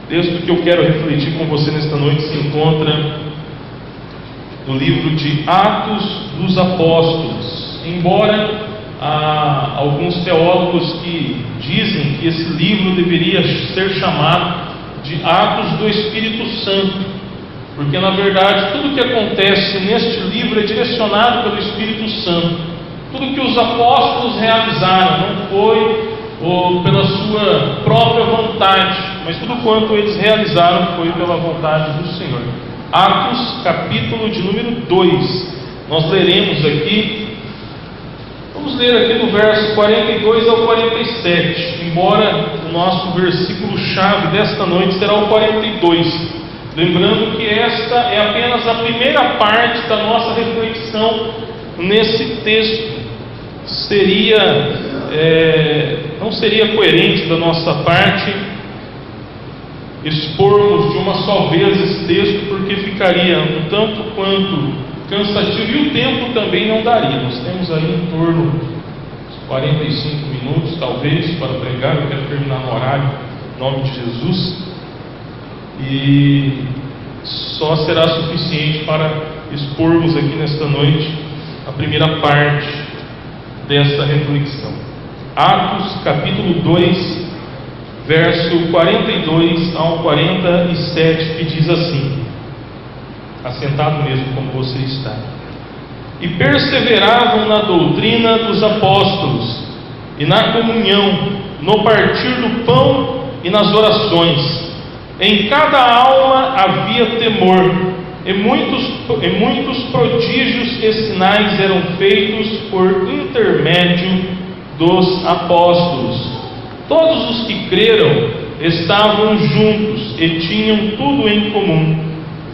texto que eu quero refletir com você nesta noite se encontra no livro de Atos dos Apóstolos. Embora há alguns teólogos que dizem que esse livro deveria ser chamado de Atos do Espírito Santo, porque na verdade tudo que acontece neste livro é direcionado pelo Espírito Santo. Tudo que os apóstolos realizaram não foi pela sua própria vontade, mas tudo quanto eles realizaram foi pela vontade do Senhor. Atos, capítulo de número 2. Nós leremos aqui, vamos ler aqui do verso 42 ao 47, embora o nosso versículo-chave desta noite será o 42. Lembrando que esta é apenas a primeira parte da nossa reflexão nesse texto. Não seria coerente da nossa parte expormos de uma só vez esse texto, porque ficaria um tanto quanto cansativo e o tempo também não daria. Nós temos aí em torno de 45 minutos talvez para pregar. Eu quero terminar no horário, em nome de Jesus, e só será suficiente para expormos aqui nesta noite a primeira parte dessa reflexão. Atos capítulo 2, verso 42 ao 47, que diz assim, assentado mesmo como você está: e perseveravam na doutrina dos apóstolos, e na comunhão, no partir do pão e nas orações. Em cada alma havia temor, e muitos prodígios e sinais eram feitos por intermédio dos apóstolos. Todos os que creram estavam juntos e tinham tudo em comum.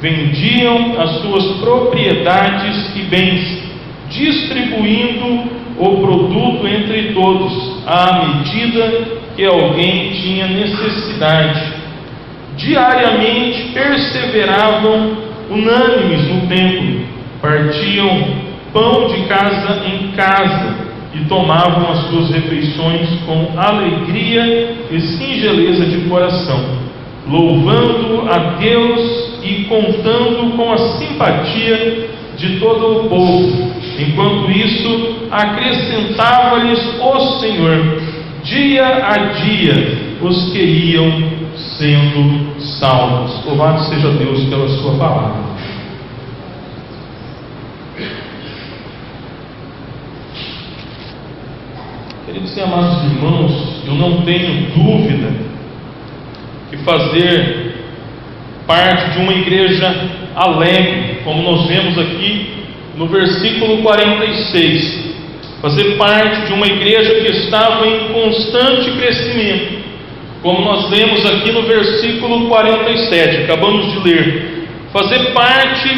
Vendiam as suas propriedades e bens, distribuindo o produto entre todos, à medida que alguém tinha necessidade. Diariamente perseveravam unânimes no templo, partiam pão de casa em casa e tomavam as suas refeições com alegria e singeleza de coração, louvando a Deus e contando com a simpatia de todo o povo. Enquanto isso, acrescentava-lhes o Senhor, dia a dia, os que iam sendo salvos. Louvado seja Deus pela sua palavra. Queridos e amados irmãos, eu não tenho dúvida que fazer parte de uma igreja alegre, como nós vemos aqui no versículo 46, fazer parte de uma igreja que estava em constante crescimento, como nós lemos aqui no versículo 47, acabamos de ler, fazer parte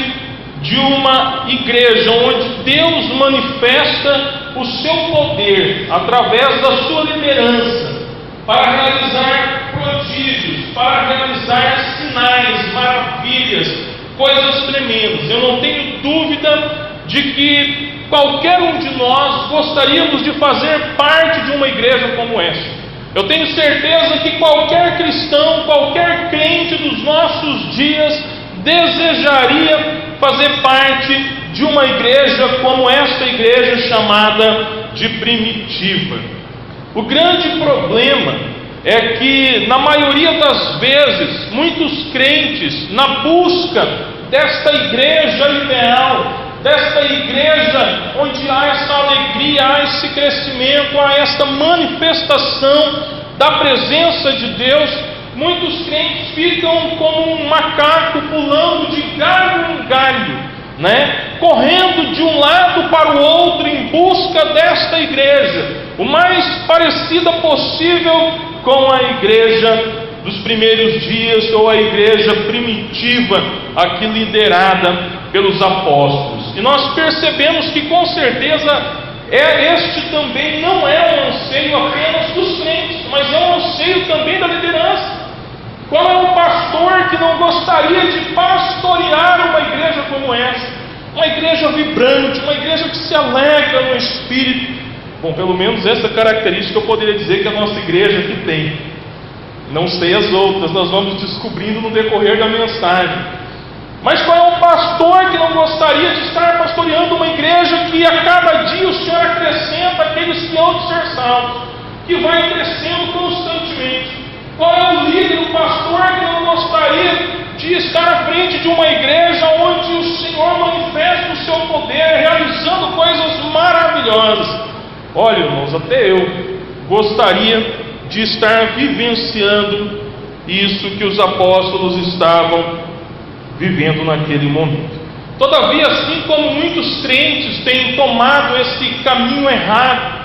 de uma igreja onde Deus manifesta o seu poder através da sua liderança para realizar prodígios, para realizar sinais, maravilhas, coisas tremendas. Eu não tenho dúvida de que qualquer um de nós gostaríamos de fazer parte de uma igreja como essa. Eu tenho certeza que qualquer cristão, qualquer crente dos nossos dias desejaria fazer parte de uma igreja como esta igreja chamada de primitiva. O grande problema é que, na maioria das vezes, muitos crentes, na busca desta igreja ideal, desta igreja onde há essa alegria, há esse crescimento, há esta manifestação da presença de Deus, muitos crentes ficam como um macaco pulando de galho em galho, correndo de um lado para o outro em busca desta igreja, o mais parecida possível com a igreja dos primeiros dias, ou a igreja primitiva, aqui liderada pelos apóstolos. E nós percebemos que com certeza este também não é um anseio apenas dos crentes, mas é um anseio também da liderança. Qual é o pastor que não gostaria de pastorear uma igreja como essa? Uma igreja vibrante, uma igreja que se alegra no Espírito. Bom, pelo menos essa característica eu poderia dizer que a nossa igreja aqui tem. Não sei as outras, nós vamos descobrindo no decorrer da mensagem. Mas qual é o pastor que não gostaria de estar pastoreando uma igreja que a cada dia o Senhor acrescenta aqueles que hão de ser salvos, que vai crescendo constantemente? Qual é o líder, o pastor que não gostaria de estar à frente de uma igreja onde o Senhor manifesta o seu poder, realizando coisas maravilhosas? Olha, irmãos, até eu gostaria de estar vivenciando isso que os apóstolos estavam vivendo naquele momento. Todavia, assim como muitos crentes têm tomado esse caminho errado,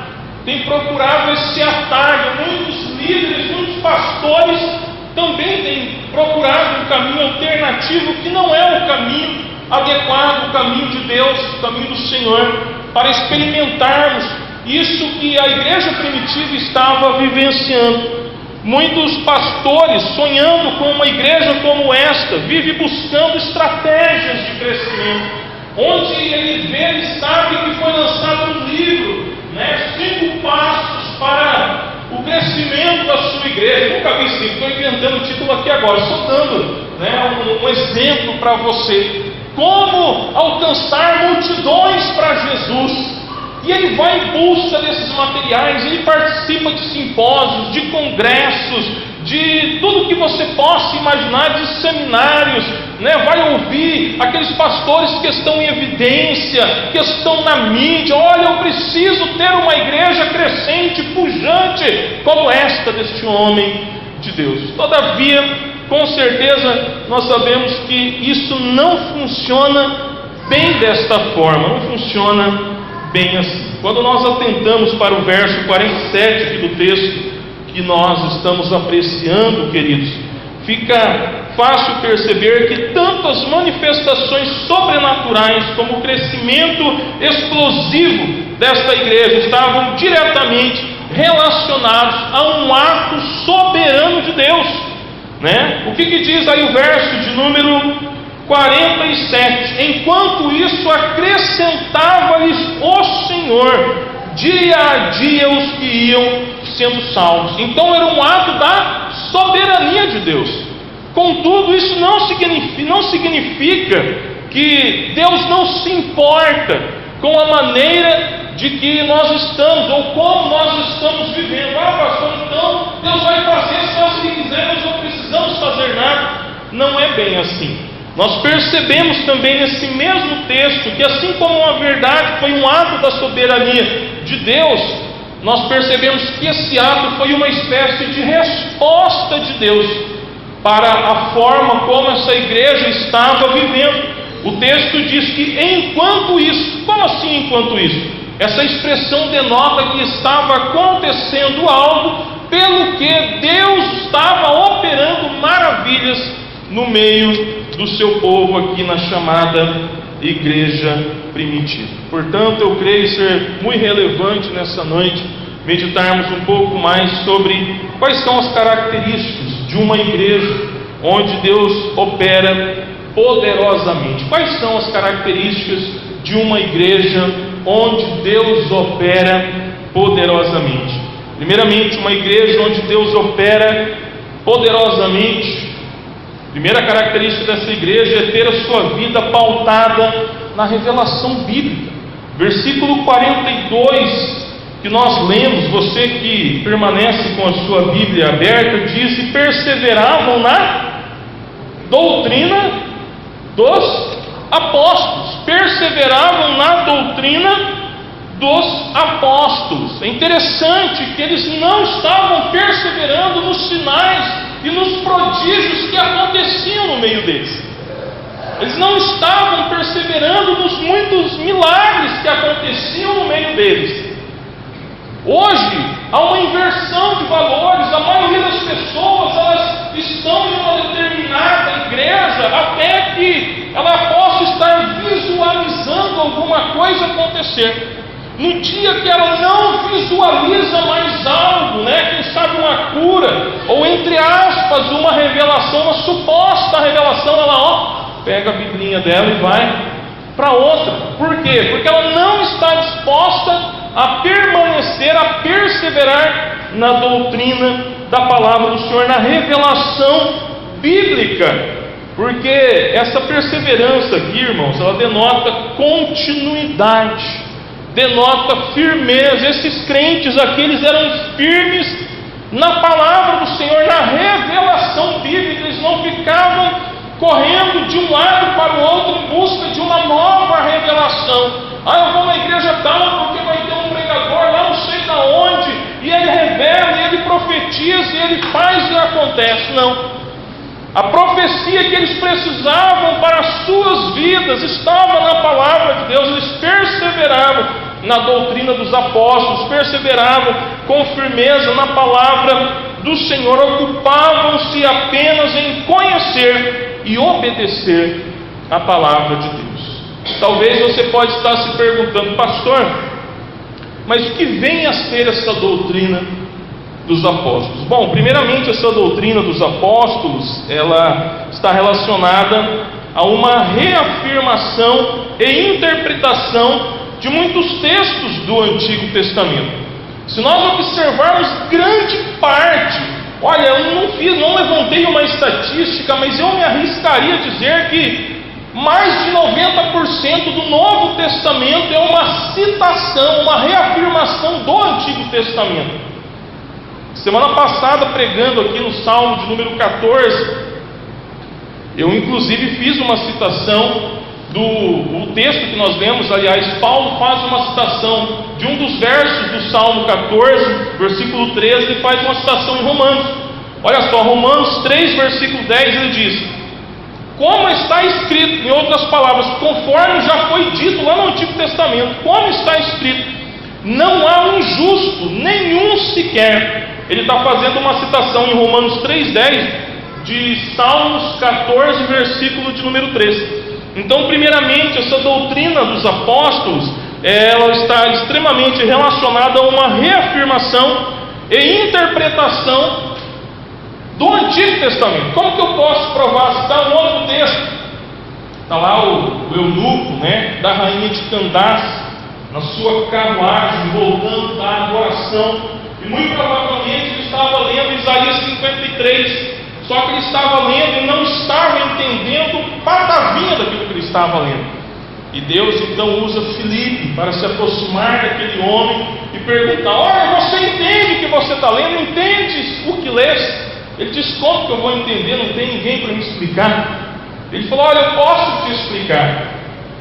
têm procurado esse atalho, muitos líderes, muitos pastores também têm procurado um caminho alternativo que não é o caminho adequado, o caminho de Deus, o caminho do Senhor, para experimentarmos isso que a igreja primitiva estava vivenciando. Muitos pastores, sonhando com uma igreja como esta, vivem buscando estratégias de crescimento, onde ele vê, ele sabe que foi lançado um livro, 5 passos para o crescimento da sua igreja. Nunca vi isso, estou inventando o título aqui agora, estou dando um exemplo para você. Como alcançar multidões para Jesus. E ele vai em busca desses materiais, ele participa de simpósios, de congressos, de tudo que você possa imaginar, de seminários, vai ouvir aqueles pastores que estão em evidência, que estão na mídia. Olha, eu preciso ter uma igreja crescente, pujante, como esta deste homem de Deus. Todavia, com certeza, nós sabemos que isso não funciona bem desta forma, não funciona bem assim. Quando nós atentamos para o verso 47 aqui do texto que nós estamos apreciando, queridos, fica fácil perceber que tanto as manifestações sobrenaturais como o crescimento explosivo desta igreja estavam diretamente relacionados a um ato soberano de Deus, O que diz aí o verso de número 47? Enquanto isso, acrescentava-lhes o Senhor dia a dia os que iam sendo salvos. Então era um ato da soberania de Deus. Contudo, isso não significa que Deus não se importa com a maneira de que nós estamos, ou como nós estamos vivendo. Pastor, então Deus vai fazer só se Ele quiser, nós não precisamos fazer nada. Não é bem assim. Nós percebemos também nesse mesmo texto que, assim como a verdade foi um ato da soberania de Deus, nós percebemos que esse ato foi uma espécie de resposta de Deus para a forma como essa igreja estava vivendo. O texto diz que enquanto isso. Como assim enquanto isso? Essa expressão denota que estava acontecendo algo pelo que Deus estava operando maravilhas no meio do seu povo aqui na chamada igreja primitiva. Portanto, eu creio ser muito relevante nessa noite meditarmos um pouco mais sobre quais são as características de uma igreja onde Deus opera poderosamente. Quais são as características de uma igreja onde Deus opera poderosamente? Primeiramente, uma igreja onde Deus opera poderosamente. Primeira característica dessa igreja é ter a sua vida pautada na revelação bíblica. Versículo 42 que nós lemos, você que permanece com a sua Bíblia aberta, diz: e perseveravam na doutrina dos apóstolos. Perseveravam na doutrina dos apóstolos. É interessante que eles não estavam perseverando nos sinais e nos prodígios que aconteciam no meio deles. Eles não estavam perseverando nos muitos milagres que aconteciam no meio deles. Hoje há uma inversão de valores. A maioria das pessoas, elas estão em uma determinada igreja até que ela possa estar visualizando alguma coisa acontecer. No dia que ela não visualiza mais algo, quem sabe uma cura, ou entre aspas, uma revelação, uma suposta revelação, ela pega a biblinha dela e vai para outra. Por quê? Porque ela não está disposta a permanecer, a perseverar na doutrina da palavra do Senhor, na revelação bíblica. Porque essa perseverança aqui, irmãos, ela denota continuidade, denota firmeza. Esses crentes aqui, eles eram firmes na palavra do Senhor, na revelação bíblica. Eles não ficavam correndo de um lado para o outro em busca de uma nova revelação. Eu vou na igreja tal porque vai ter um pregador lá não sei de onde, e ele revela, e ele profetiza, e ele faz e acontece. Não. A profecia que eles precisavam para as suas vidas estava na palavra de Deus. Eles perseveravam na doutrina dos apóstolos, perseveravam com firmeza na palavra do Senhor, ocupavam-se apenas em conhecer e obedecer a palavra de Deus. Talvez você pode estar se perguntando: pastor, mas o que vem a ser essa doutrina dos apóstolos? Bom, primeiramente, essa doutrina dos apóstolos, ela está relacionada a uma reafirmação e interpretação de muitos textos do Antigo Testamento. Se nós observarmos grande parte, olha, eu não levantei uma estatística, mas eu me arriscaria a dizer que mais de 90% do Novo Testamento é uma citação, uma reafirmação do Antigo Testamento. Semana passada, pregando aqui no Salmo de número 14, eu inclusive fiz uma citação do texto que nós lemos. Aliás, Paulo faz uma citação de um dos versos do Salmo 14, versículo 13, ele faz uma citação em Romanos. Olha só, Romanos 3, versículo 10, ele diz: como está escrito, em outras palavras, conforme já foi dito lá no Antigo Testamento, como está escrito, não há um justo, nenhum sequer. Ele está fazendo uma citação em Romanos 3,10 de Salmos 14, versículo de número 13. Então, primeiramente, essa doutrina dos apóstolos, ela está extremamente relacionada a uma reafirmação e interpretação do Antigo Testamento. Como que eu posso provar? Está um outro texto. Está lá o eunuco, da rainha de Candace, na sua carruagem, voltando da adoração. E muito provavelmente ele estava lendo Isaías 53, só que ele estava lendo e não estava entendendo patavinha daquilo que ele estava lendo. E Deus então usa Filipe para se aproximar daquele homem e perguntar: olha, você entende o que você está lendo? Entende o que lês? Ele diz: como que eu vou entender? Não tem ninguém para me explicar. Ele falou: olha, eu posso te explicar.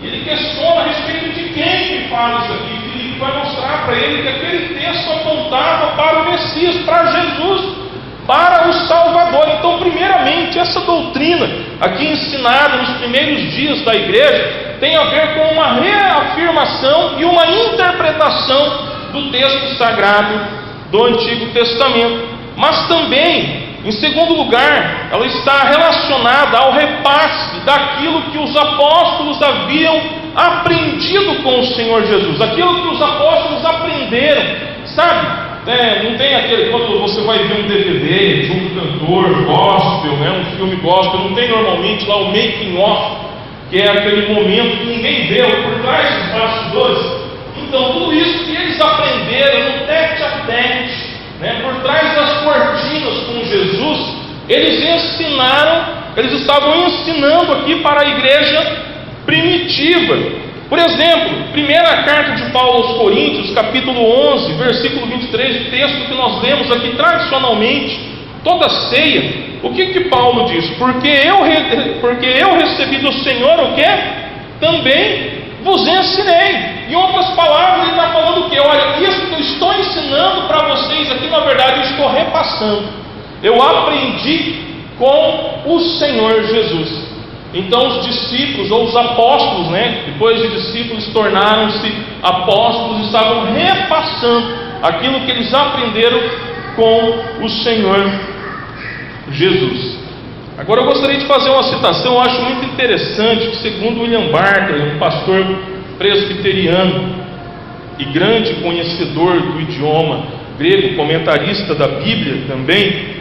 E ele questiona a respeito de quem que fala isso aqui. Filipe vai mostrar para ele que aquele texto apontava para o Messias, para Jesus, para o Salvador. Então, primeiramente, essa doutrina aqui ensinada nos primeiros dias da igreja tem a ver com uma reafirmação e uma interpretação do texto sagrado do Antigo Testamento. Mas também, em segundo lugar, ela está relacionada ao repasse daquilo que os apóstolos haviam aprendido com o Senhor Jesus, aquilo que os apóstolos aprenderam, sabe? Não tem aquele, quando você vai ver um DVD de um cantor gospel, um filme gospel, não tem normalmente lá o making of, que é aquele momento que ninguém vê por trás dos bastidores. Então, tudo isso que eles aprenderam no tete a tete, por trás das cortinas com Jesus, eles ensinaram, eles estavam ensinando aqui para a igreja primitiva. Por exemplo, primeira carta de Paulo aos Coríntios, capítulo 11, versículo 23, o texto que nós lemos aqui tradicionalmente, toda ceia. O que Paulo diz? Porque eu recebi do Senhor o que? Também vos ensinei. Em outras palavras, ele está falando o que? Olha, isso que eu estou ensinando para vocês aqui, na verdade, eu estou repassando. Eu aprendi com o Senhor Jesus. Então os discípulos, ou os apóstolos, depois de discípulos tornaram-se apóstolos, estavam repassando aquilo que eles aprenderam com o Senhor Jesus. Agora eu gostaria de fazer uma citação, eu acho muito interessante, que segundo William Barclay, um pastor presbiteriano e grande conhecedor do idioma grego, comentarista da Bíblia também,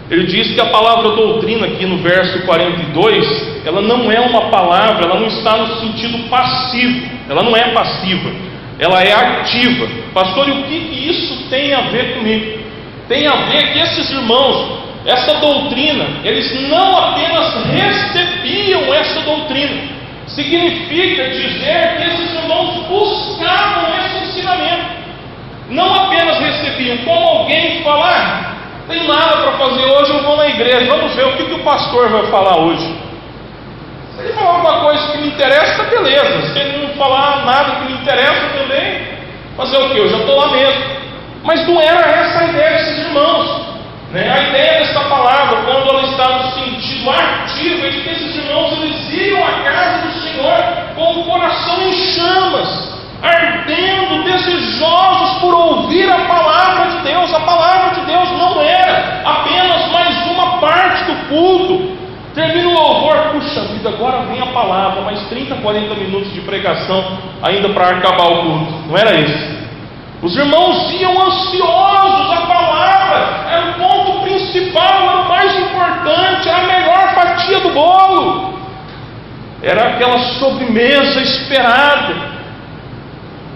ele diz que a palavra doutrina aqui no verso 42, ela não é uma palavra, ela não está no sentido passivo, ela não é passiva, ela é ativa. Pastor, e o que isso tem a ver comigo? tem a ver que esses irmãos, essa doutrina, eles não apenas recebiam essa doutrina, significa dizer que esses irmãos buscavam esse ensinamento. Não apenas recebiam, como alguém falar, tem nada para fazer hoje, eu vou na igreja, vamos ver o que o pastor vai falar hoje. Se ele falar alguma coisa que me interessa, beleza. Se ele não falar nada que me interessa também, fazer o que? Eu já estou lá mesmo. Mas não era essa a ideia desses irmãos, né? A ideia dessa palavra, quando ela está no sentido ativo, é de que esses irmãos eles iam à casa do Senhor com o coração em chamas, ardendo, desejosos por ouvir a palavra de Deus. A palavra de Deus não era apenas mais uma parte do culto. Termina o louvor, puxa vida, agora vem a palavra, mais 30, 40 minutos de pregação ainda para acabar o culto. Não era isso. Os irmãos iam ansiosos, a palavra era o ponto principal, era o mais importante, era a melhor fatia do bolo, era aquela sobremesa esperada,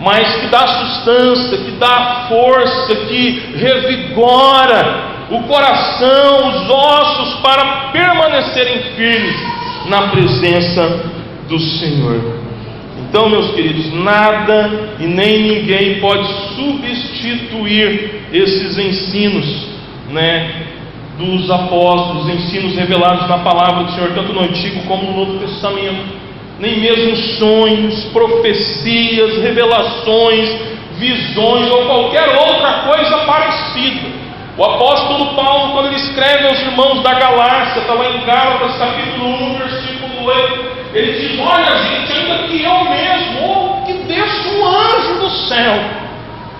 mas que dá sustância, que dá força, que revigora o coração, os ossos, para permanecerem firmes na presença do Senhor. Então, meus queridos, nada e nem ninguém pode substituir esses ensinos, dos apóstolos, ensinos revelados na palavra do Senhor, tanto no Antigo como no Novo Testamento. Nem mesmo sonhos, profecias, revelações, visões ou qualquer outra coisa parecida. O apóstolo Paulo, quando ele escreve aos irmãos da Galácia, está lá em Gálatas capítulo 1, versículo 8, ele diz: olha gente, ainda que eu mesmo, ou que desça um anjo do céu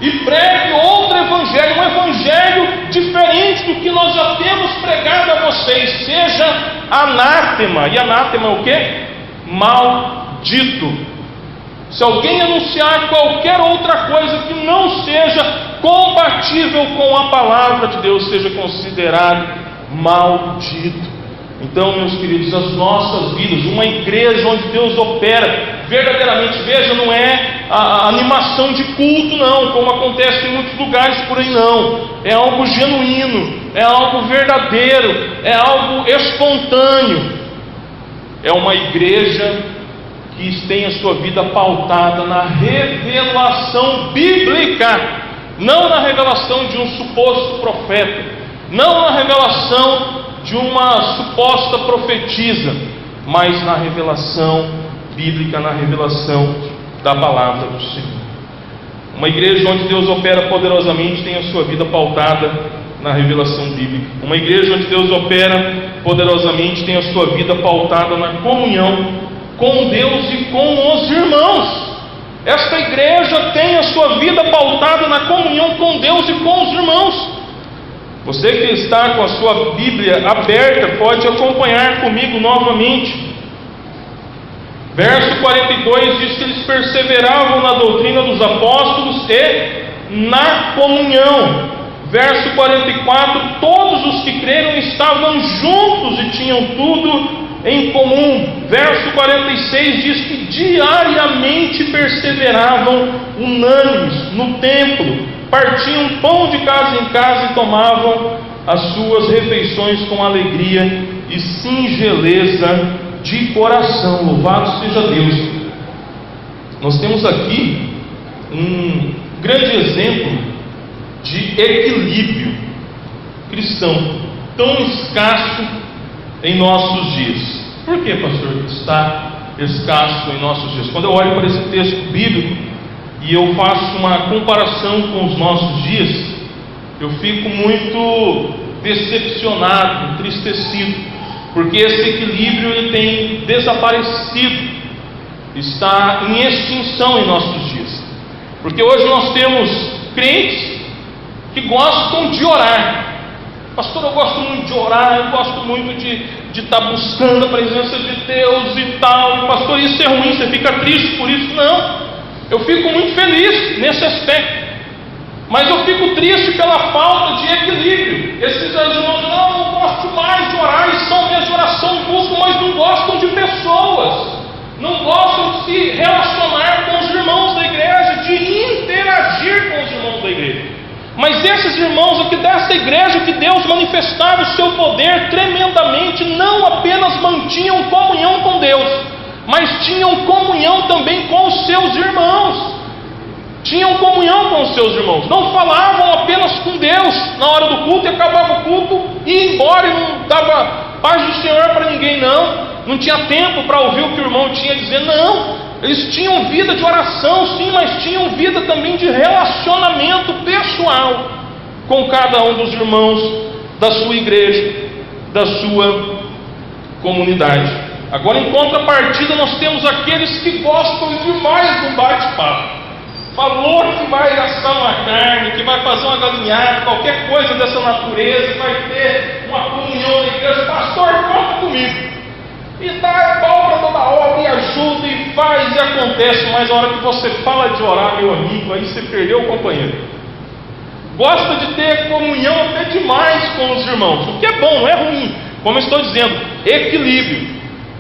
e pregue outro evangelho, um evangelho diferente do que nós já temos pregado a vocês, seja anátema. E anátema é o quê? Maldito. Se alguém anunciar qualquer outra coisa que não seja compatível com a palavra de Deus, seja considerado maldito. Então, meus queridos, as nossas vidas, uma igreja onde Deus opera verdadeiramente, veja, não é a animação de culto não, como acontece em muitos lugares por aí não, é algo genuíno, é algo verdadeiro, é algo espontâneo, é uma igreja que tem a sua vida pautada na revelação bíblica, não na revelação de um suposto profeta, não na revelação de uma suposta profetisa, mas na revelação bíblica, na revelação da palavra do Senhor. Uma igreja onde Deus opera poderosamente tem a sua vida pautada na revelação bíblica. Uma igreja onde Deus opera poderosamente tem a sua vida pautada na comunhão com Deus e com os irmãos. Esta igreja tem a sua vida pautada na comunhão com Deus e com os irmãos. Você que está com a sua Bíblia aberta pode acompanhar comigo novamente. Verso 42 diz que eles perseveravam na doutrina dos apóstolos e na comunhão. Verso 44, todos os que creram estavam juntos e tinham tudo em comum. Verso 46 diz que diariamente perseveravam unânimes no templo, partiam pão de casa em casa e tomavam as suas refeições com alegria e singeleza de coração. Louvado seja Deus. Nós temos aqui um grande exemplo de equilíbrio cristão, tão escasso em nossos dias. Por que, pastor, está escasso em nossos dias? Quando eu olho para esse texto bíblico e eu faço uma comparação com os nossos dias, eu fico muito decepcionado, entristecido, porque esse equilíbrio ele tem desaparecido, está em extinção em nossos dias. Porque hoje nós temos crentes que gostam de orar. Pastor, eu gosto muito de orar, eu gosto muito de estar buscando a presença de Deus e tal. E pastor, isso é ruim, você fica triste por isso? Não, eu fico muito feliz nesse aspecto, mas eu fico triste pela falta de equilíbrio. Esses irmãos, não, eu gosto mais de orar, e são mesmo de oração, buscam, mas não gostam de pessoas, não gostam de se relacionar com os irmãos da igreja, de interagir com os irmãos da igreja. Mas esses desses irmãos aqui dessa igreja que Deus manifestava o seu poder tremendamente, não apenas mantinham comunhão com Deus, mas tinham comunhão também com os seus irmãos. Tinham comunhão com os seus irmãos, não falavam apenas com Deus na hora do culto e acabava o culto e ia embora e não dava paz do Senhor para ninguém, não tinha tempo para ouvir o que o irmão tinha a dizer, não. Eles tinham vida de oração, sim, mas tinham vida também de relacionamento pessoal com cada um dos irmãos da sua igreja, da sua comunidade. Agora, em contrapartida, nós temos aqueles que gostam demais do bate-papo. Falou que vai assar uma carne, que vai fazer uma galinhada, qualquer coisa dessa natureza, vai ter uma comunhão na igreja. Pastor, conta comigo. E dá pau para toda obra, e ajuda, e faz, e acontece. Mas a hora que você fala de orar, meu amigo, aí você perdeu o companheiro. Gosta de ter comunhão até demais com os irmãos, o que é bom, não é ruim. Como eu estou dizendo, equilíbrio.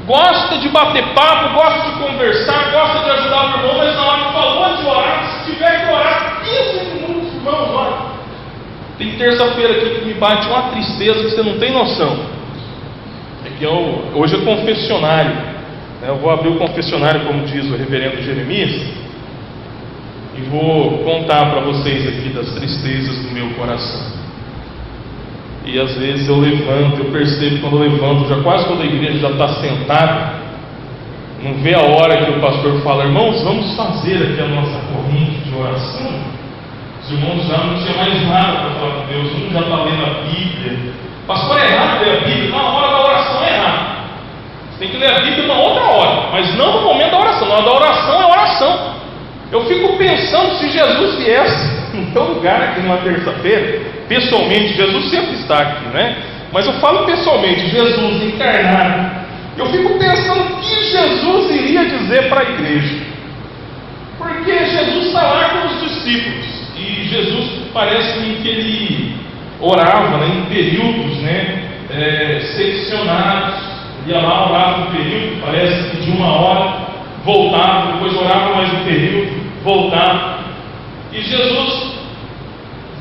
Gosta de bater papo, gosta de conversar, gosta de ajudar o irmão, mas na hora que falou de orar, se tiver que orar 15 minutos, irmãos, ora. Tem terça-feira aqui que me bate uma tristeza que você não tem noção. É que hoje é confessionário, né? Eu vou abrir o confessionário, como diz o reverendo Jeremias, e vou contar para vocês aqui das tristezas do meu coração. E às vezes eu levanto, eu percebo quando eu levanto, já quase toda a igreja já está sentada, não vê a hora que o pastor fala, irmãos, vamos fazer aqui a nossa corrente de oração. Os irmãos já não tinham mais nada para falar com Deus, um já está lendo a Bíblia. Pastor, é errado ler a Bíblia, na hora da oração é errado. Você tem que ler a Bíblia na outra hora, mas não no momento da oração. Na hora da oração é oração. Eu fico pensando, se Jesus viesse em teu lugar aqui numa terça-feira, pessoalmente, Jesus sempre está aqui, né? Mas eu falo pessoalmente, Jesus encarnado, eu fico pensando o que Jesus iria dizer para a igreja. Porque Jesus está lá com os discípulos, e Jesus parece-me que ele orava, né, em períodos, né, seccionados. Ia lá, orava um período, parece que de 1 hora, voltava, depois orava mais um período, voltava. E Jesus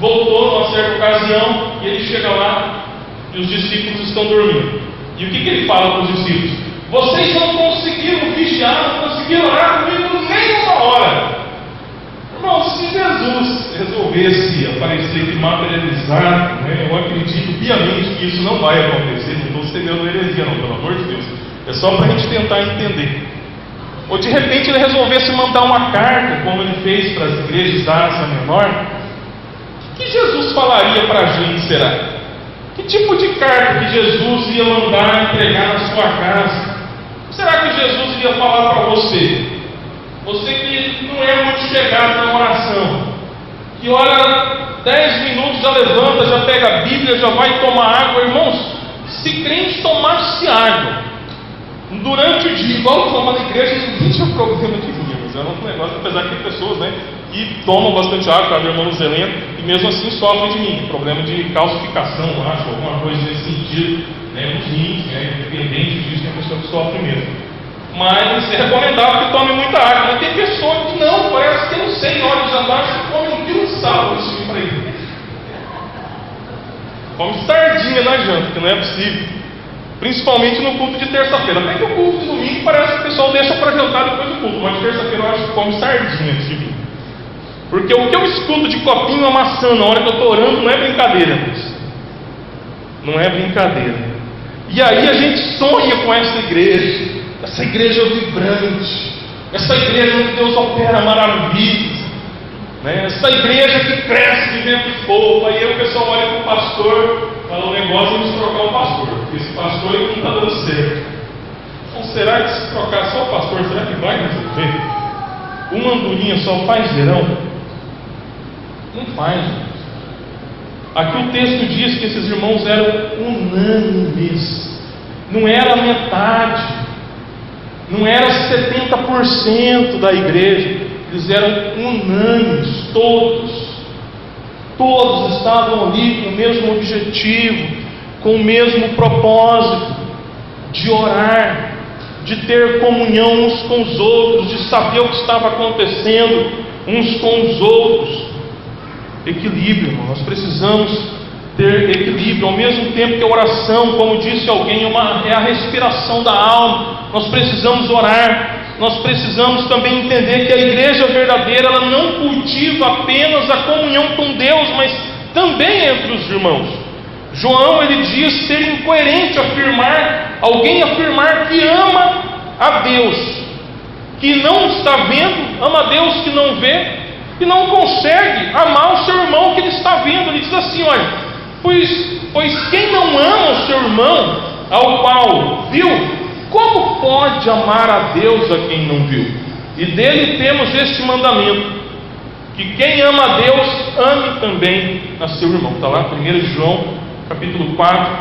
voltou numa certa ocasião, e ele chega lá, e os discípulos estão dormindo. E o que ele fala para os discípulos? Vocês não conseguiram vigiar, não conseguiram orar comigo nem 1 hora. Irmão, se Jesus resolvesse aparecer aqui materializado, né, eu acredito piamente que isso não vai acontecer. Não estou estendendo heresia, não, pelo amor de Deus. É só para a gente tentar entender. Ou de repente ele resolvesse mandar uma carta, como ele fez para as igrejas da Ásia Menor. O que Jesus falaria para a gente, será? Que tipo de carta que Jesus ia mandar entregar na sua casa? Será que Jesus iria falar para você? Você que não é muito chegado na oração, que ora 10 minutos, já levanta, já pega a Bíblia, já vai tomar água. Irmãos, se crente tomasse água durante o dia, igual toma na igreja, ninguém tinha problema de vinha. Mas era um negócio, apesar que tem pessoas, né, que tomam bastante água, o irmão Zeleno, e mesmo assim sofrem de mim, problema de calcificação, acho, alguma coisa nesse sentido, né, nos rins, né, independente disso, tem pessoa que sofre mesmo. Mas é recomendável que tome muita água. Mas tem pessoa que não, parece que não sei, na hora de jantar, você come um quilo de sal antes de ir para a igreja. Come sardinha na janta, que não é possível. Principalmente no culto de terça-feira. Até que o culto de domingo parece que o pessoal deixa para jantar depois do culto, mas de terça-feira eu acho que come sardinha antes de vir. Porque o que eu escuto de copinho amassando na hora que eu estou orando não é brincadeira, mas não é brincadeira. E aí a gente sonha com essa igreja vibrante, essa igreja onde Deus opera maravilhas, né? Essa igreja que cresce de vento e fogo. Aí o pessoal olha para o pastor, fala, o negócio é nos trocar o pastor, porque esse pastor ele não está dando certo. Então será que se trocar só o pastor, será que vai resolver? Uma andorinha só faz verão? Não faz. Aqui o texto diz que esses irmãos eram unânimes, não era metade, não era 70% da igreja, eles eram unânimes, todos estavam ali com o mesmo objetivo, com o mesmo propósito, de orar, de ter comunhão uns com os outros, de saber o que estava acontecendo uns com os outros. equilíbrio, irmão. Nós precisamos ter equilíbrio. Ao mesmo tempo que a oração, como disse alguém, é a respiração da alma. Nós precisamos orar. Nós precisamos também entender que a igreja verdadeira, ela não cultiva apenas a comunhão com Deus, mas também entre os irmãos. João, ele diz ser incoerente alguém afirmar que ama a Deus, que não está vendo, ama a Deus que não vê, e não consegue amar o seu irmão que ele está vendo. Ele diz assim: olha, pois quem não ama o seu irmão, ao qual viu, como pode amar a Deus a quem não viu? E dele temos este mandamento, que quem ama a Deus, ame também a seu irmão. Está lá, 1 João, capítulo 4,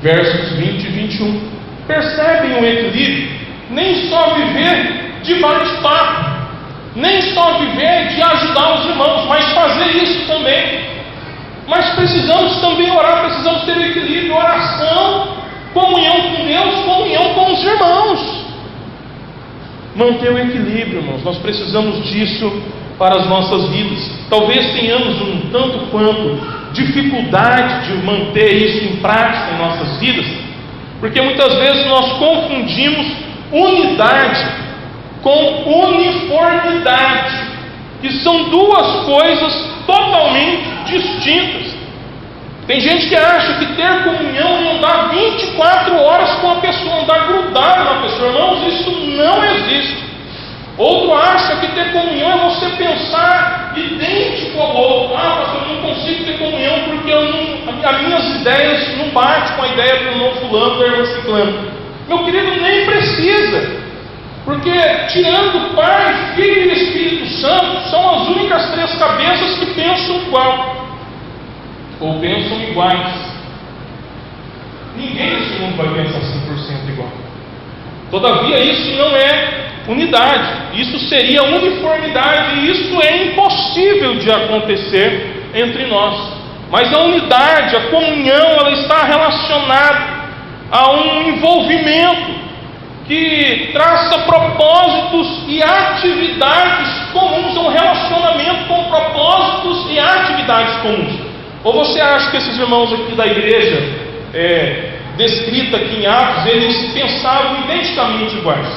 versos 20 e 21. Percebem o equilíbrio? Nem só viver de bate-papo, nem só viver de ajudar os irmãos, mas fazer isso também. Mas precisamos também orar, precisamos ter o equilíbrio, oração, comunhão com Deus, comunhão com os irmãos. Manter o equilíbrio, irmãos. Nós precisamos disso para as nossas vidas. Talvez tenhamos um tanto quanto dificuldade de manter isso em prática em nossas vidas, porque muitas vezes nós confundimos unidade com uniformidade, que são duas coisas totalmente distintas. Tem gente que acha que ter comunhão é andar 24 horas com a pessoa, andar grudado na pessoa. Irmãos, isso não existe. Outro acha que ter comunhão é você pensar idêntico ao outro. Pastor, eu não consigo ter comunhão porque as minhas ideias não batem com a ideia do irmão fulano, da irmã ciclano. Meu querido, nem precisa, porque tirando o Pai, Filho e Espírito Santo, são as únicas três cabeças que pensam igual, ou pensam iguais. Ninguém nesse mundo vai pensar 100% igual. Todavia, isso não é unidade, isso seria uniformidade, e isso é impossível de acontecer entre nós. Mas a unidade, a comunhão, ela está relacionada a um envolvimento que traça propósitos e atividades comuns, um relacionamento com propósitos e atividades comuns. Ou você acha que esses irmãos aqui da igreja, descrita aqui em Atos, eles pensavam identicamente iguais?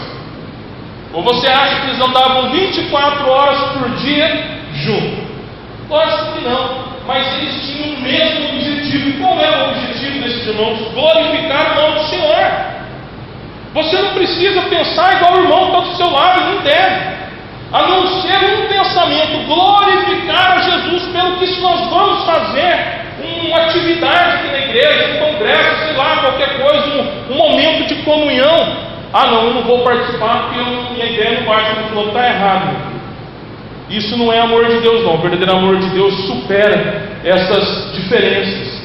Ou você acha que eles andavam 24 horas por dia juntos? Lógico que não, mas eles tinham o mesmo objetivo. E qual é o objetivo desses irmãos? Glorificar o nome do Senhor. Você não precisa pensar igual o irmão que está do seu lado, não deve. A não ser um pensamento, glorificar a Jesus, pelo que se nós vamos fazer uma atividade aqui na igreja, um congresso, sei lá, qualquer coisa, um momento de comunhão. Não, eu não vou participar porque minha ideia não bate com o fulano, está errado. Isso não é amor de Deus, não. O verdadeiro amor de Deus supera essas diferenças.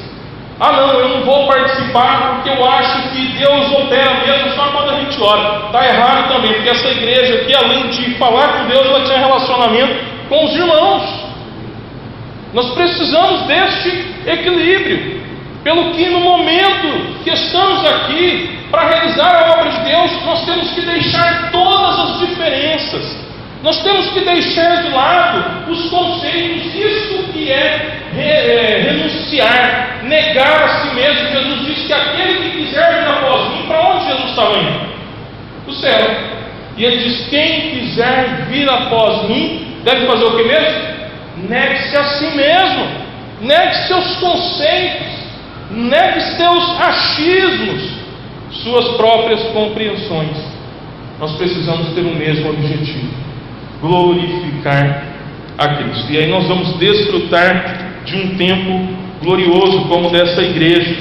Não, eu não vou participar porque eu acho que Deus opera mesmo só quando a gente ora. Está errado também, porque essa igreja aqui, além de falar com Deus, ela tinha relacionamento com os irmãos. Nós precisamos deste equilíbrio, pelo que no momento que estamos aqui para realizar a obra de Deus, nós temos que deixar todas as diferenças, nós temos que deixar de lado os conceitos. Isso que é renunciar, negar a si mesmo. Jesus disse que aquele que quiser vir após mim, para onde Jesus estava indo? O céu. E ele diz: quem quiser vir após mim, deve fazer o que mesmo? Negue-se a si mesmo, negue seus conceitos, negue seus achismos, suas próprias compreensões. Nós precisamos ter o mesmo objetivo: glorificar a Cristo. E aí nós vamos desfrutar de um tempo glorioso como dessa igreja,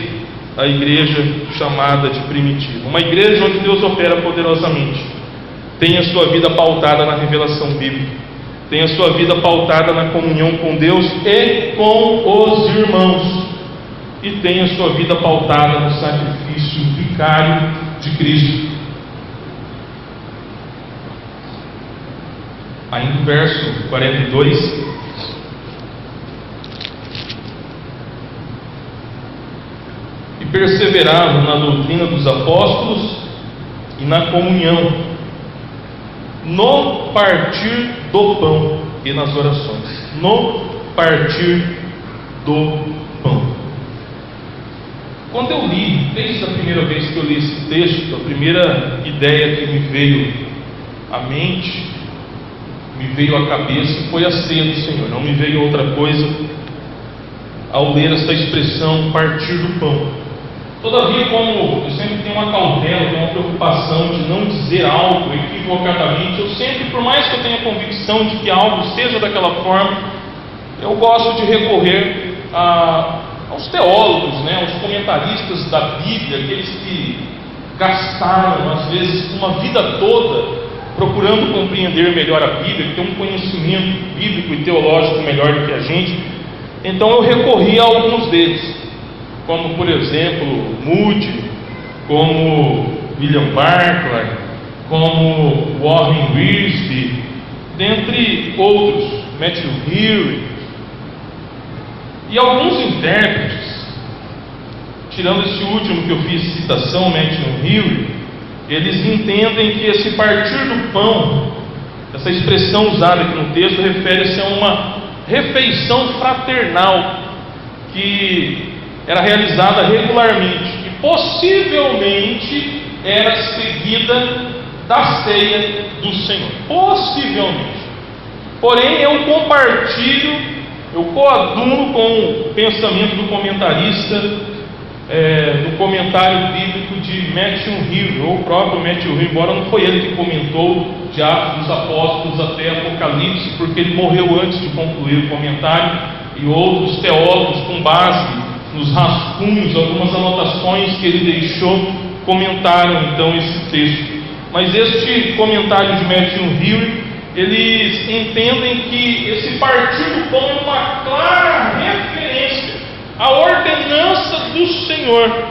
a igreja chamada de primitiva, uma igreja onde Deus opera poderosamente. Tem a sua vida pautada na revelação bíblica, tem a sua vida pautada na comunhão com Deus e com os irmãos, e tem a sua vida pautada no sacrifício vicário de Cristo. Aí no verso 42, e perseveravam na doutrina dos apóstolos e na comunhão, no partir do pão e nas orações. No partir do pão. Quando eu li, desde a primeira vez que eu li esse texto, a primeira ideia que me veio à mente, me veio à cabeça, foi a ceia do Senhor. Não me veio outra coisa ao ler essa expressão partir do pão. Todavia, como eu sempre tenho uma cautela, tenho uma preocupação de não dizer algo equivocadamente, eu sempre, por mais que eu tenha convicção de que algo seja daquela forma, eu gosto de recorrer aos teólogos, aos comentaristas da Bíblia, aqueles que gastaram, às vezes, uma vida toda procurando compreender melhor a Bíblia, que tem um conhecimento bíblico e teológico melhor do que a gente. Então eu recorri a alguns deles, como por exemplo Moody, como William Barclay, como Warren Wiersbe, dentre outros, Matthew Henry, e alguns intérpretes, tirando esse último que eu fiz citação, Matthew Henry, eles entendem que esse partir do pão, essa expressão usada aqui no texto, refere-se a uma refeição fraternal que era realizada regularmente e possivelmente era seguida da ceia do Senhor. Possivelmente. Porém, eu compartilho, eu coaduno com o pensamento do comentarista, do comentário bíblico de Matthew Henry, ou o próprio Matthew Henry, embora não foi ele que comentou de Atos dos Apóstolos até Apocalipse, porque ele morreu antes de concluir o comentário, e outros teólogos, com base nos rascunhos, algumas anotações que ele deixou, comentaram então esse texto. Mas este comentário de Matthew Henry, eles entendem que esse partir do pão é uma clara referência à ordenança do Senhor,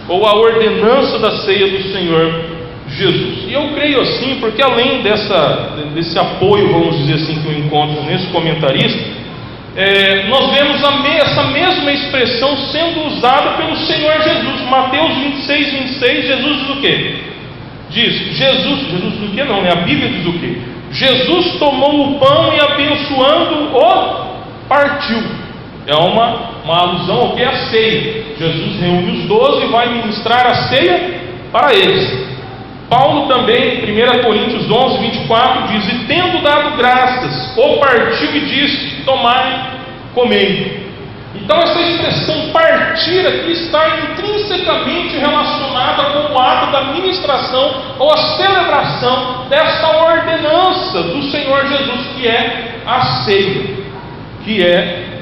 ou à ordenança da ceia do Senhor Jesus. E eu creio assim, porque além desse apoio, vamos dizer assim, que eu encontro nesse comentarista, nós vemos essa mesma expressão sendo usada pelo Senhor Jesus. Mateus 26, 26, Jesus diz o quê? Jesus diz o quê? Não, a Bíblia diz o quê? Jesus tomou o pão e abençoando o partiu. É uma alusão ao que é a ceia. Jesus reúne os 12 e vai ministrar a ceia para eles. Paulo também, em 1 Coríntios 11, 24, diz: e tendo dado graças, o partiu e disse: tomai, comei. Então essa expressão partir aqui está intrinsecamente relacionada com o ato da ministração ou a celebração dessa ordenança do Senhor Jesus, que é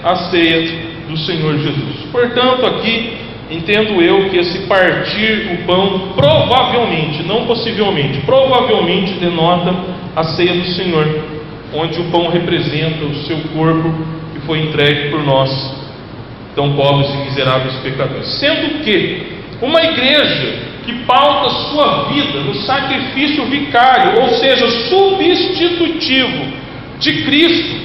a ceia do Senhor Jesus. Portanto, aqui entendo eu que esse partir o pão provavelmente, não possivelmente, provavelmente denota a ceia do Senhor, onde o pão representa o seu corpo que foi entregue por nós, tão pobres e miseráveis pecadores. Sendo que uma igreja que pauta sua vida no sacrifício vicário, ou seja, substitutivo de Cristo,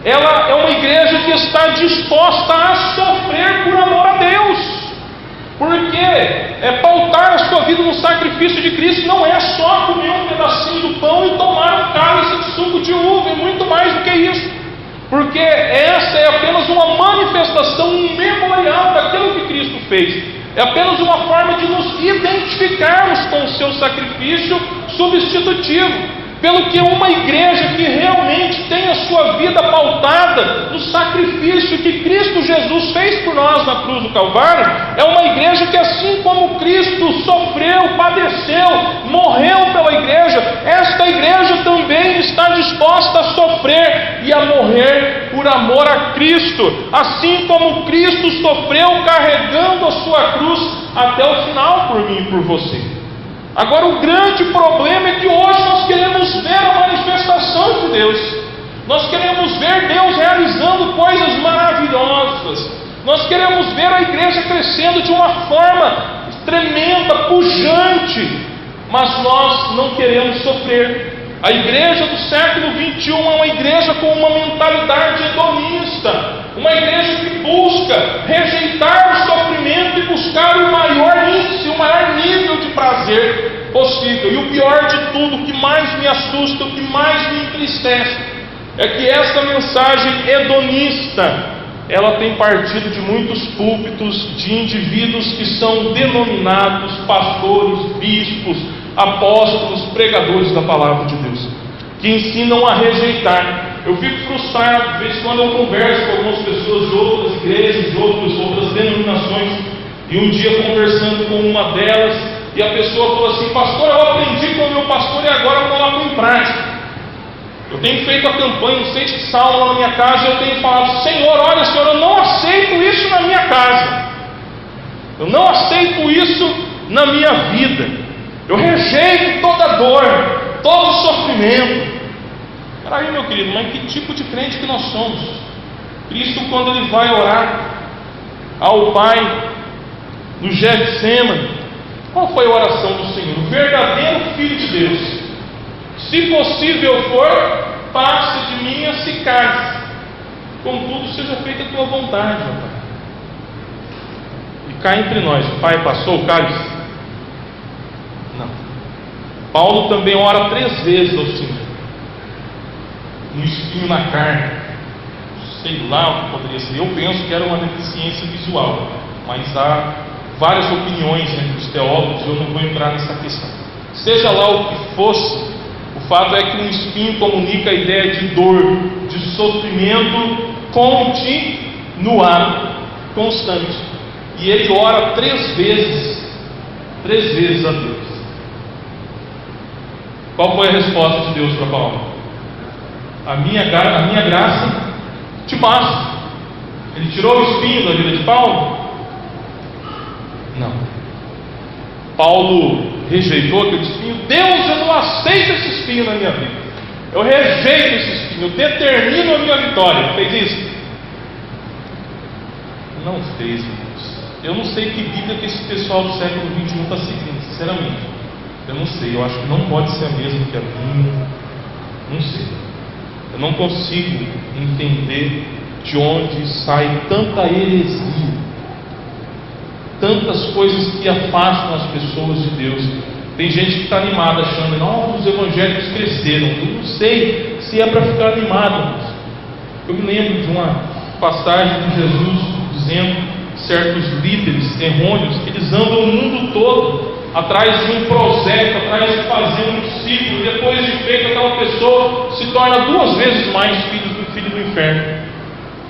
ela é uma igreja que está disposta a sofrer por amor a Deus. Porque pautar a sua vida no sacrifício de Cristo não é só comer um pedacinho do pão e tomar um cálice de suco de uva, é muito mais do que isso. Porque essa é apenas uma manifestação, um memorial daquilo que Cristo fez. É apenas uma forma de nos identificarmos com o seu sacrifício substitutivo. Pelo que uma igreja que realmente tem a sua vida pautada no sacrifício que Cristo Jesus fez por nós na cruz do Calvário, é uma igreja que, assim como Cristo sofreu, padeceu, morreu pela igreja, esta igreja também está disposta a sofrer e a morrer por amor a Cristo, assim como Cristo sofreu carregando a sua cruz até o final por mim e por você. Agora, o grande problema é que hoje nós queremos ver a manifestação de Deus. Nós queremos ver Deus realizando coisas maravilhosas. Nós queremos ver a igreja crescendo de uma forma tremenda, pujante. Mas nós não queremos sofrer. A igreja do século 21 é uma igreja com uma mentalidade hedonista. Uma igreja que busca rejeitar o sofrimento e buscar o maior índice, o maior nível de prazer possível. E o pior de tudo, o que mais me assusta, o que mais me entristece, é que essa mensagem hedonista, ela tem partido de muitos púlpitos de indivíduos que são denominados pastores, bispos, apóstolos, pregadores da palavra de Deus, que ensinam a rejeitar. Eu fico frustrado, de vez em quando eu converso com algumas pessoas de outras igrejas, de outras denominações, e um dia conversando com uma delas, e a pessoa falou assim: pastor, eu aprendi com o meu pastor e agora eu coloco em prática. Eu tenho feito a campanha, não sei de que sala na minha casa, e eu tenho falado: Senhor, olha, Senhor, eu não aceito isso na minha casa, eu não aceito isso na minha vida, eu rejeito toda dor, todo sofrimento. Peraí, meu querido, mas que tipo de crente que nós somos? Cristo, quando Ele vai orar ao Pai no Getsêmani, qual foi a oração do Senhor? O verdadeiro Filho de Deus: se possível for, passe de mim esse cálice, contudo seja feita a tua vontade, ó Pai. E cá entre nós, o Pai passou o cálice? Não. Paulo também ora 3 vezes ao Senhor, um espinho na carne, sei lá o que poderia ser. Eu penso que era uma deficiência visual, mas há várias opiniões entre os teólogos, eu não vou entrar nessa questão. Seja lá o que fosse, o fato é que um espinho comunica a ideia de dor, de sofrimento continuado, constante. E ele ora 3 vezes a Deus. Qual foi a resposta de Deus para Paulo? A minha graça te basta. Ele tirou o espinho da vida de Paulo? Não. Paulo rejeitou aquele espinho. Deus, eu não aceito esse espinho na minha vida, eu rejeito esse espinho, eu determino a minha vitória. Fez isso? Não fez, irmãos. Eu não sei que Bíblia que esse pessoal do século XXI está seguindo, sinceramente. Eu não sei, eu acho que não pode ser a mesma que a minha. Não sei. Eu não consigo entender de onde sai tanta heresia, tantas coisas que afastam as pessoas de Deus. Tem gente que está animada achando: não, os evangélicos cresceram. Eu não sei se é para ficar animado. Eu me lembro de uma passagem de Jesus dizendo que certos líderes errôneos, eles andam o mundo todo atrás de um projeto, atrás de fazer um discípulo, e depois de feito, aquela pessoa se torna 2 vezes mais filho do inferno.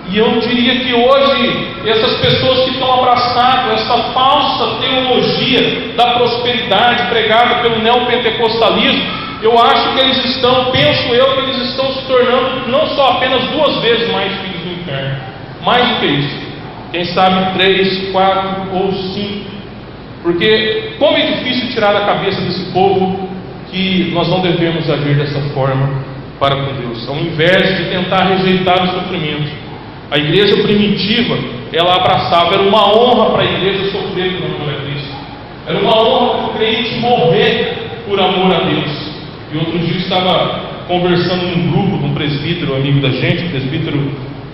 E eu diria que hoje, essas pessoas que estão abraçadas essa falsa teologia da prosperidade pregada pelo neopentecostalismo, eu acho que eles estão, penso eu, que eles estão se tornando não só apenas 2 vezes mais filhos do inferno, mais do que isso, quem sabe 3, 4 ou 5. Porque como é difícil tirar da cabeça desse povo que nós não devemos agir dessa forma para com Deus, ao invés de tentar rejeitar o sofrimento. A igreja primitiva, ela abraçava, era uma honra para a igreja sofrer por amor a Cristo, era uma honra para o crente morrer por amor a Deus. E outro dia eu estava conversando num grupo com um presbítero, amigo da gente, o presbítero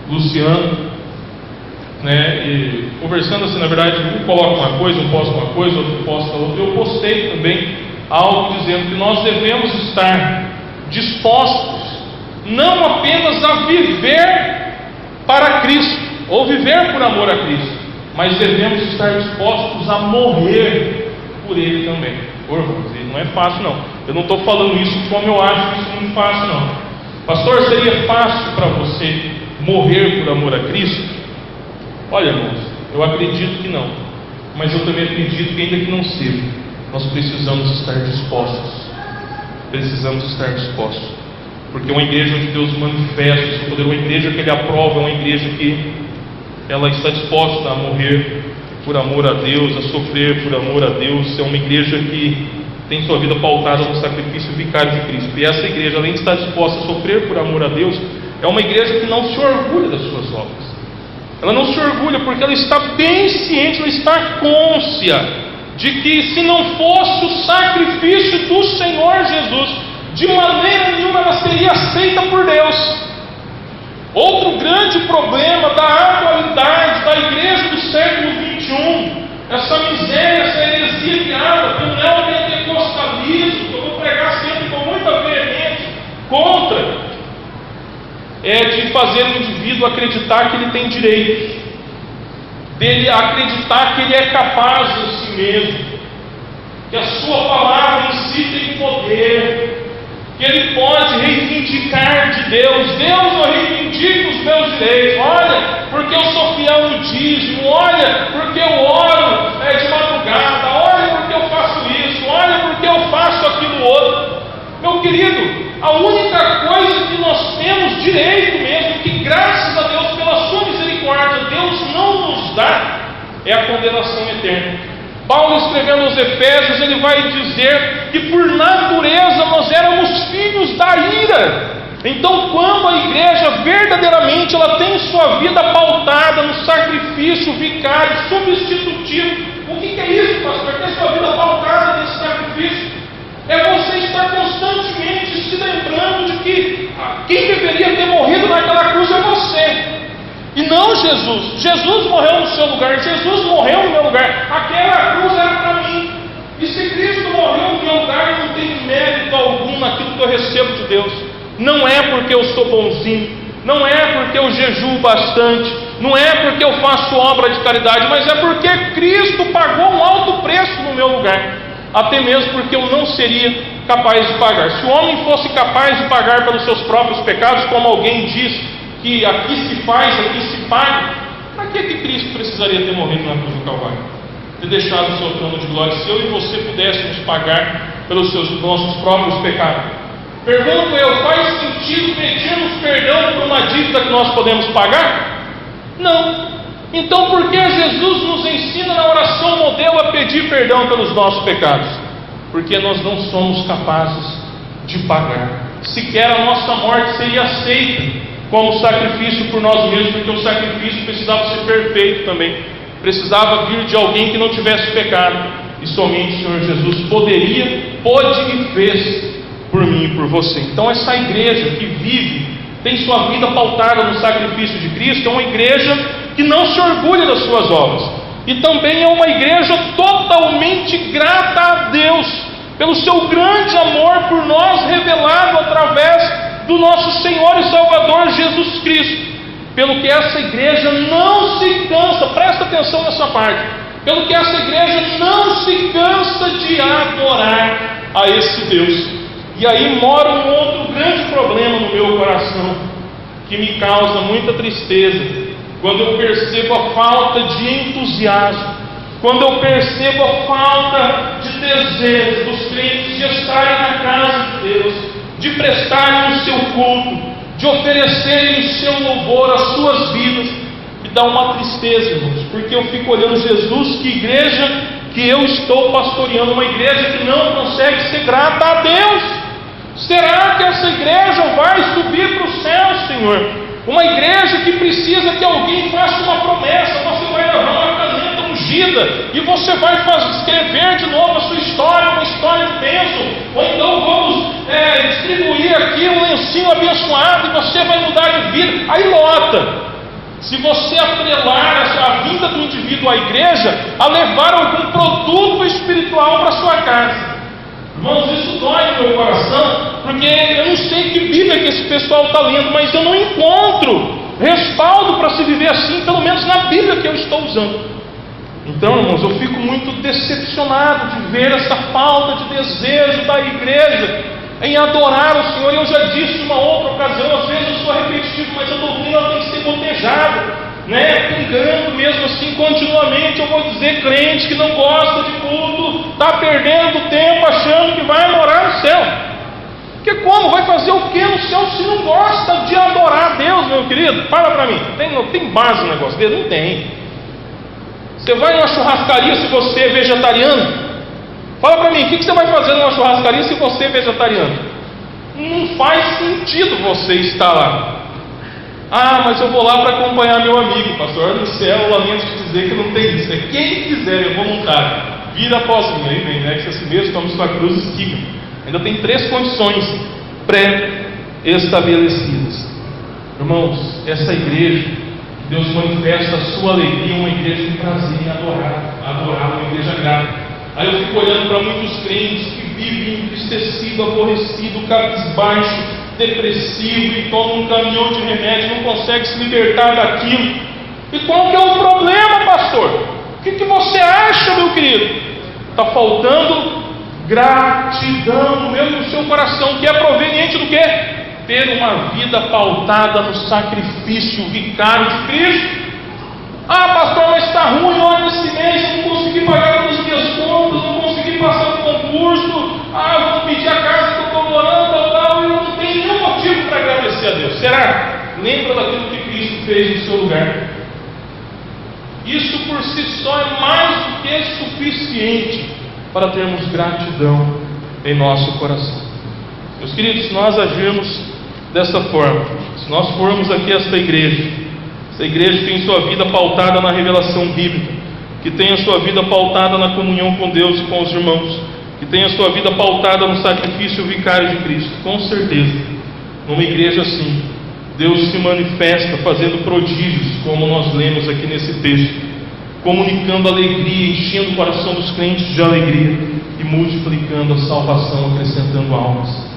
Luciano, e conversando assim, na verdade, um coloca uma coisa, um posta uma coisa, outro posta outra. Eu postei também algo dizendo que nós devemos estar dispostos não apenas a viver para Cristo, ou viver por amor a Cristo, mas devemos estar dispostos a morrer por Ele também. Irmãos, não é fácil não. Eu não estou falando isso como eu acho isso muito fácil não. Pastor, seria fácil para você morrer por amor a Cristo? Olha, irmãos, eu acredito que não, mas eu também acredito que ainda que não seja, nós precisamos estar dispostos. Precisamos estar dispostos, porque uma igreja onde Deus manifesta o seu poder, uma igreja que Ele aprova, é uma igreja que ela está disposta a morrer por amor a Deus, a sofrer por amor a Deus. É uma igreja que tem sua vida pautada no sacrifício vicário de Cristo. E essa igreja, além de estar disposta a sofrer por amor a Deus, é uma igreja que não se orgulha das suas obras. Ela não se orgulha porque ela está bem ciente, ela está cônscia de que se não fosse o sacrifício do Senhor Jesus, de maneira nenhuma ela seria aceita por Deus. Outro grande problema da atualidade da igreja do século XXI, essa miséria, essa heresia criada pelo neopentecostalismo, que eu vou pregar sempre com muita veemência contra, consegue fazer o indivíduo acreditar que ele tem direitos, dele acreditar que ele é capaz de si mesmo, que a sua palavra em si tem poder, que ele pode reivindicar de Deus: Deus, eu reivindico os meus direitos, olha, porque eu sou fiel no dízimo, olha, porque eu oro de madrugada, olha, porque eu faço isso, olha, porque eu faço aquilo outro. Meu querido, a única coisa que nós temos direito mesmo, que graças a Deus, pela sua misericórdia, Deus não nos dá, é a condenação eterna. Paulo, escrevendo aos Efésios, ele vai dizer que por natureza nós éramos filhos da ira. Então, quando a igreja verdadeiramente ela tem sua vida pautada no sacrifício vicário, substitutivo, o que é isso, pastor? Ter sua vida pautada nesse sacrifício é você estar constantemente se lembrando de que quem deveria ter morrido naquela cruz é você, e não Jesus. Jesus morreu no seu lugar, Jesus morreu no meu lugar, aquela cruz era para mim. E se Cristo morreu no meu lugar, eu não tenho mérito algum naquilo que eu recebo de Deus. Não é porque eu sou bonzinho, não é porque eu jejuo bastante, não é porque eu faço obra de caridade, mas é porque Cristo pagou um alto preço no meu lugar, até mesmo porque eu não seria capaz de pagar. Se o homem fosse capaz de pagar pelos seus próprios pecados, como alguém diz que aqui se faz, aqui se paga, para que Cristo precisaria ter morrido na cruz do Calvário? Ter deixado o seu trono de glória, se eu e você pudéssemos pagar pelos nossos próprios pecados. Pergunto eu, faz sentido pedirmos perdão por uma dívida que nós podemos pagar? Não. Então por que Jesus nos ensina na oração modelo a pedir perdão pelos nossos pecados? Porque nós não somos capazes de pagar. Sequer a nossa morte seria aceita como sacrifício por nós mesmos, porque o sacrifício precisava ser perfeito também. Precisava vir de alguém que não tivesse pecado. E somente o Senhor Jesus pôde e fez por mim e por você. Então essa igreja que vive, tem sua vida pautada no sacrifício de Cristo, é uma igreja que não se orgulha das suas obras, e também é uma igreja totalmente grata a Deus pelo seu grande amor por nós, revelado através do nosso Senhor e Salvador Jesus Cristo. Pelo que essa igreja não se cansa, presta atenção nessa parte, pelo que essa igreja não se cansa de adorar a esse Deus. E aí mora um outro grande problema no meu coração, que me causa muita tristeza, quando eu percebo a falta de entusiasmo, quando eu percebo a falta de desejo dos crentes de estarem na casa de Deus, de prestarem o seu culto, de oferecerem o seu louvor, as suas vidas. Me dá uma tristeza, irmãos, porque eu fico olhando Jesus, que igreja que eu estou pastoreando, uma igreja que não consegue ser grata a Deus. Será que essa igreja vai subir para o céu, Senhor? Uma igreja que precisa que alguém faça uma promessa, você vai levar uma caneta ungida e você vai escrever de novo a sua história, uma história de bênção, ou então vamos distribuir aqui um lencinho abençoado e você vai mudar de vida. Aí lota. Se você atrelar a vinda do indivíduo à igreja a levar algum produto espiritual para sua casa, irmãos, isso dói no meu coração, porque eu não sei que Bíblia que esse pessoal está lendo, mas eu não encontro respaldo para se viver assim, pelo menos na Bíblia que eu estou usando. Então, irmãos, eu fico muito decepcionado de ver essa falta de desejo da igreja em adorar o Senhor. Eu já disse em uma outra ocasião, às vezes eu sou repetitivo, mas a doutrina tem que ser gotejada, pingando mesmo assim continuamente. Eu vou dizer, crente que não gosta de culto está perdendo tempo achando que vai morar no céu. Porque como? Vai fazer o que no céu se não gosta de adorar a Deus, meu querido? Fala para mim, tem base no negócio dele? Não tem. Você vai numa churrascaria se você é vegetariano? Fala para mim, o que você vai fazer numa churrascaria se você é vegetariano? Não faz sentido você estar lá. Ah, mas eu vou lá para acompanhar meu amigo, pastor. Olha no céu, eu lamento te dizer que não tem isso. É quem quiser, é voluntário. Vira após mim, aí vem, que assim mesmo, tome sua cruz e siga. Ainda tem 3 condições pré-estabelecidas. Irmãos, essa igreja, Deus manifesta a sua alegria, uma igreja de prazer em adorar, uma igreja grata. Aí eu fico olhando para muitos crentes que vivem entristecido, aborrecido, cabisbaixo, depressivo e toma um caminhão de remédio, não consegue se libertar daquilo. E qual que é o problema, pastor? O que você acha, meu querido? Está faltando gratidão no meu e no seu coração, que é proveniente do quê? Ter uma vida pautada no sacrifício vicário de Cristo. Ah, pastor, mas está ruim, olha, esse mês não consegui pagar todas as minhas contas, não consegui passar no concurso, vou pedir a casa que eu estou morando, tal, e eu não tenho nenhum motivo para agradecer a Deus. Será? Lembra daquilo que Cristo fez no seu lugar? Isso por si só é mais do que suficiente para termos gratidão em nosso coração. Meus queridos, se nós agirmos dessa forma, se nós formos aqui esta igreja que tem sua vida pautada na revelação bíblica, que tem a sua vida pautada na comunhão com Deus e com os irmãos, que tem a sua vida pautada no sacrifício vicário de Cristo, com certeza, numa igreja assim, Deus se manifesta fazendo prodígios, como nós lemos aqui nesse texto, comunicando alegria, enchendo o coração dos crentes de alegria e multiplicando a salvação, acrescentando almas.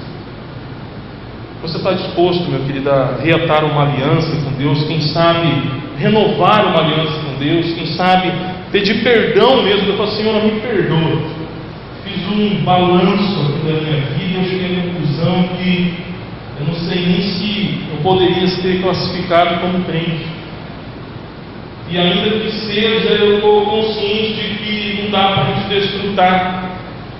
Você está disposto, meu querido, a reatar uma aliança com Deus? Quem sabe renovar uma aliança com Deus? Quem sabe pedir perdão mesmo? Eu falo, Senhor, me perdoa. Fiz um balanço aqui da minha vida e eu cheguei à conclusão que eu não sei nem se eu poderia ser classificado como crente. E ainda que seja, eu estou consciente de que não dá para a gente desfrutar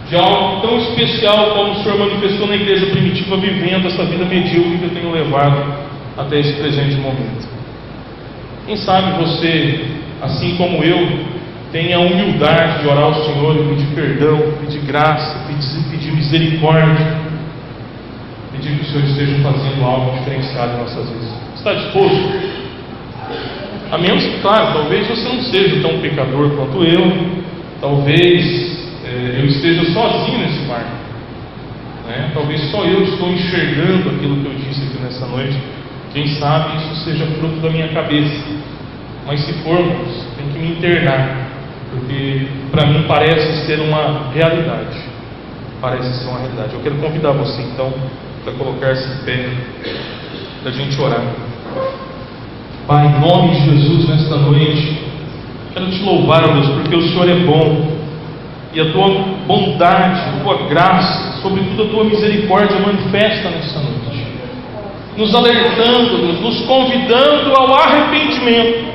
de algo tão especial como o Senhor manifestou na igreja primitiva, vivendo essa vida medíocre que eu tenho levado até esse presente momento. Quem sabe você, assim como eu, tenha a humildade de orar ao Senhor e pedir perdão, pedir graça, pedir misericórdia, pedir que o Senhor esteja fazendo algo diferenciado em nossas vidas. Está disposto? A menos que, claro, talvez você não seja tão pecador quanto eu, talvez eu esteja sozinho nesse barco, né? Talvez só eu estou enxergando aquilo que eu disse aqui nessa noite. Quem sabe isso seja fruto da minha cabeça. Mas se formos, tem que me internar, porque para mim parece ser uma realidade. Parece ser uma realidade. Eu quero convidar você então para colocar-se em pé, para a gente orar. Pai, em nome de Jesus, nesta noite, quero te louvar, Deus, porque o Senhor é bom. E a tua bondade, a tua graça, sobretudo a tua misericórdia manifesta nessa noite, nos alertando, Deus, nos convidando ao arrependimento,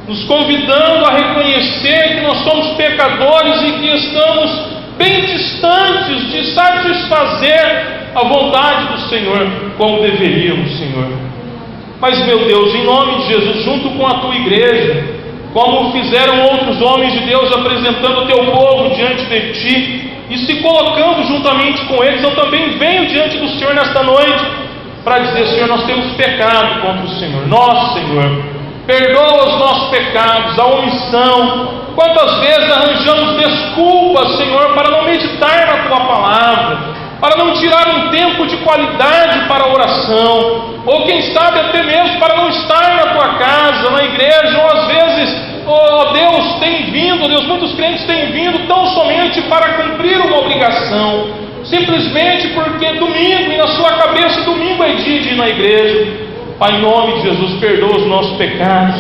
nos convidando a reconhecer que nós somos pecadores e que estamos bem distantes de satisfazer a vontade do Senhor como deveríamos, Senhor. Mas, meu Deus, em nome de Jesus, junto com a tua igreja, como fizeram outros homens de Deus, apresentando o teu povo diante de ti e se colocando juntamente com eles, eu também venho diante do Senhor nesta noite para dizer: Senhor, nós temos pecado contra o Senhor. Nós, Senhor, perdoa os nossos pecados, a omissão. Quantas vezes arranjamos desculpas, Senhor, para não meditar na tua palavra, para não tirar um tempo de qualidade para a oração, ou quem sabe até mesmo para não estar na tua casa, na igreja, ou às vezes, Deus, tem vindo, Deus, muitos crentes têm vindo tão somente para cumprir uma obrigação, simplesmente porque domingo, e na sua cabeça domingo é dia de ir na igreja. Pai, em nome de Jesus, perdoa os nossos pecados,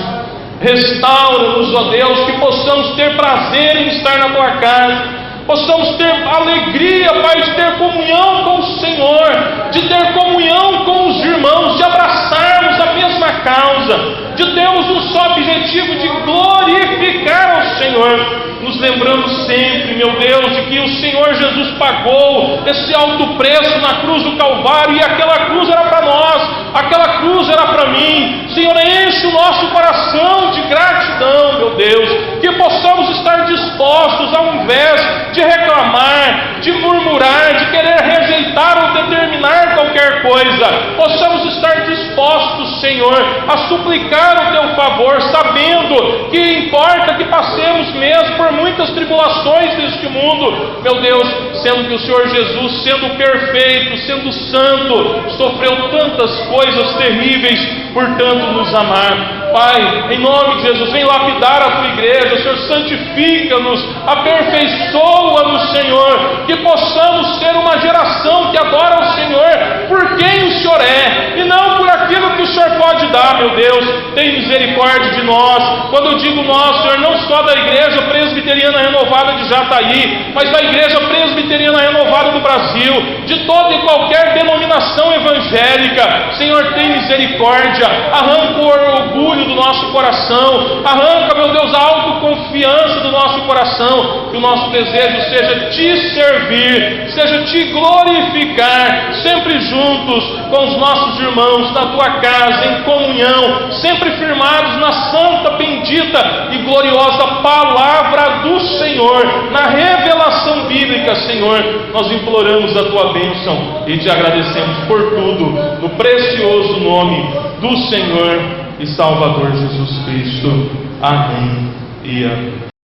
restaura-nos, ó Deus, que possamos ter prazer em estar na tua casa, possamos ter alegria, Pai, de ter comunhão com o Senhor, de ter comunhão com os irmãos, de abraçarmos a mesma causa, de termos um só objetivo, de glorificar ao Senhor, nos lembrando sempre, meu Deus, de que o Senhor Jesus pagou esse alto preço na cruz do Calvário, e aquela cruz era para nós, aquela cruz era para mim. Senhor, enche o nosso coração de gratidão, meu Deus, que possamos estar dispostos, ao invés de reclamar, de murmurar, de querer rejeitar ou determinar qualquer coisa, possamos estar dispostos, Senhor, a suplicar o teu favor, sabendo que importa que passemos mesmo por muitas tribulações deste mundo, meu Deus, sendo que o Senhor Jesus, sendo perfeito, sendo santo, sofreu tantas coisas terríveis, portanto nos amar. Pai, em nome de Jesus, vem lapidar a tua igreja, Senhor, santifica-nos, aperfeiçoa-nos, Senhor, que possamos ser uma geração que adora ao Senhor, porque por quem o Senhor é, e não por aquilo que o Senhor pode dar, meu Deus. Tem misericórdia de nós. Quando eu digo nós, Senhor, não só da Igreja Presbiteriana Renovada de Jataí, mas da Igreja Presbiteriana Renovada do Brasil, de toda e qualquer denominação evangélica. Senhor, tem misericórdia. Arranca o orgulho do nosso coração, arranca, meu Deus, a autoconfiança do nosso coração, que o nosso desejo seja te servir, seja te glorificar, sempre juntos com os nossos irmãos, na tua casa, em comunhão, sempre firmados na santa, bendita e gloriosa palavra do Senhor, na revelação bíblica. Senhor, nós imploramos a tua bênção e te agradecemos por tudo, no precioso nome do Senhor e Salvador Jesus Cristo. Amém e amém.